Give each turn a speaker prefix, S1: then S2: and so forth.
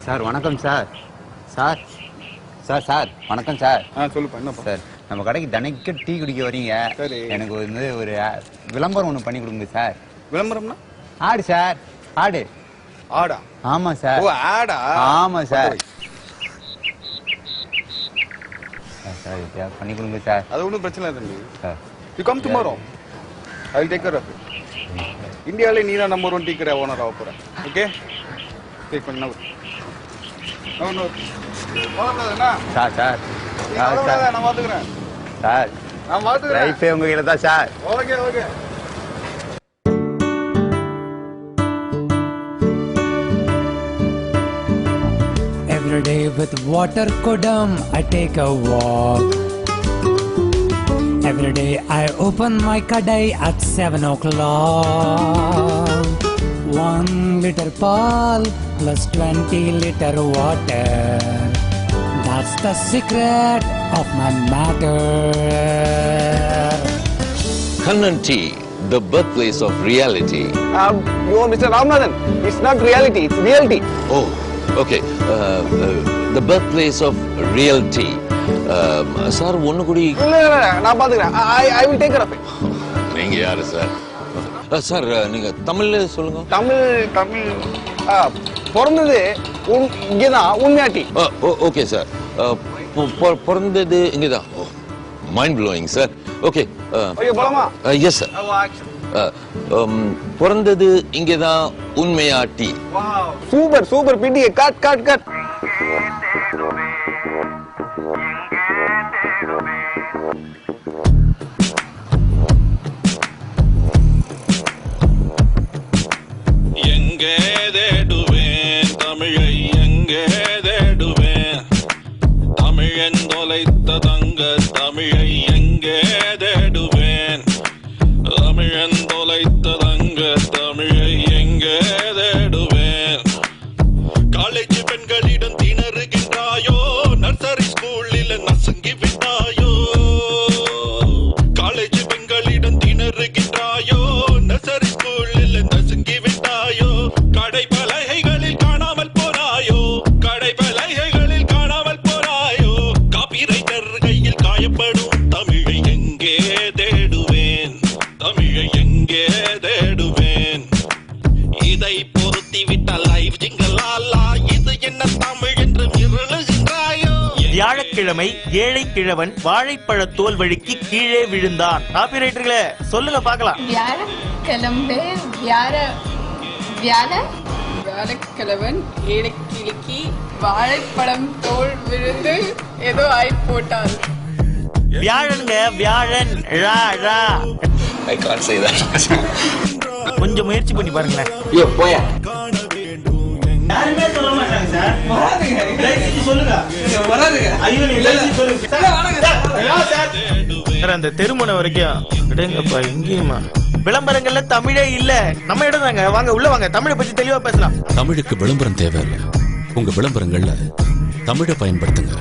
S1: Sir வணக்கம் sir. Sir sir sir வணக்கம் sir.
S2: சொல்லுப்பா. என்னப்பா
S1: சார், நம்ம கடைக்கு தினைக்கு டீ குடிக்க வரீங்க. சரி, எனக்கு வந்து ஒரு விளம்பரம் ஒன்று பண்ணி கொடுங்க சார்.
S2: விளம்பரம்னா?
S1: ஆடு சார், ஆடு.
S2: ஆடா?
S1: ஆமா சார்.
S2: ஓ ஆடா? ஆமா
S1: சார். சார் பண்ணி கொடுங்க சார்.
S2: அது ஒன்றும் பிரச்சனை இல்லை தம்பி.
S1: Sir
S2: you come tomorrow, I will take care of it. இந்தியாவிலே நீ தான் நம்பர் 1 டீ கடை ஓனர் ஆக போகிறேன். ஓகே, டேக் பண்ண.
S1: சார் சார்
S2: நான் பார்த்துக்கிறேன்
S1: சார்.
S2: நான் பார்த்துக்கிறேன்.
S1: லைஃபே உங்க கையில தான் sir.
S2: Okay okay.
S3: Every day with water kodam I take a walk. Every day I open my kadai at 7 o'clock. 1 liter pal plus 20 liter water. That's the secret of my matter.
S4: Kannan Tea, the birthplace of reality.
S2: Oh, Mr. Ramanathan, it's not reality, it's reality.
S4: Oh, okay. The birthplace of real tea. Sir, ஒன்னு கூடி.
S2: இல்ல நான் பாத்துக்கிறேன். I will take care of it.
S4: நீங்க யாரு sir? Sir நீங்க தமிழ்ல சொல்லுங்க.
S2: தமிழ் பிறந்தது இங்கதான் உண்மையாட்டி.
S4: Okay sir. பிறந்தது இங்கதான். Mind blowing sir. Okay.
S2: Okay போலாமா?
S4: Yes sir. பிறந்தது இங்கதான் உண்மையாட்டி.
S2: Super super. பிடி கட்.
S5: எங்கே தேடுவேன் தமிழை, எங்கே தேடுவேன் தமிழன் தொலைத்த தங்க தமிழை, எங்கே தேடுவேன் தமிழன் தொலைத்த தங்க தமிழை, எங்கே தேடுவேன். காலேஜ் பெண்களிடம் திணறுகின்றாயோ, நர்சரி ஸ்கூலில் நசுங்கி விட்டாயோ. காலேஜ் பெண்களிடம் திணறுகின்றாயோ, நர்சரி ஸ்கூலில் நசுங்கி விட்டாயோ. கடை பலகைகளில் காணாமல் போனாயோ, கடை பலகைகளில் காணாமல் போனாயோ. காப்பிரைட்டர் கையில் காயப்படும் தமிழை எங்கே தேடுவேன், தமிழை எங்கே தேடுவேன். இதை பொருத்தி விட்டால் லைவ் ஜிங்கலாலா, இது என்ன தமிழ் என்று மிரளுகின்றாயோ.
S6: வியாழக்கிழமை ஏழை கிழவன் வாழைப்பழ தோல் வழுக்கி கீழே விழுந்தான். காப்பிரைட்டர்களே சொல்லுங்க பார்க்கலாம்.
S7: வியாழக்கிழமை வியாழக்கிழவன் ஏழை கிழக்கி வாழைப்பழம் தோல் விழுந்து ஏதோ ஆய் போட்டார்.
S6: வியாழனுங்க, வியாழன். ரா ரா.
S4: I can't say that.
S6: கொஞ்சம் முயற்சி பண்ணி பாருங்களேன்.
S4: யோ போயா.
S6: யாருமே சொல்ல மாட்டாங்க சார். வராதுங்க. லைசன்ஸ் சொல்லுங்க. வராதுங்க. ஐயோ நீ லைசன்ஸ் சொல்லுங்க. சார் வாங்க சார். சார் அந்த தெருமுனை வரைக்கும் அடேங்கப்பா எங்கேயுமா விளம்பரங்கள்ல தமிழே இல்ல. நம்ம இடம் தாங்க. வாங்க உள்ள வாங்க. தமிழை பத்தி தெளிவா பேசலாம்.
S8: தமிழுக்கு விளம்பரம் தேவையில்லை. உங்க விளம்பரங்கள்ல தமிழை பயன்படுத்துங்க.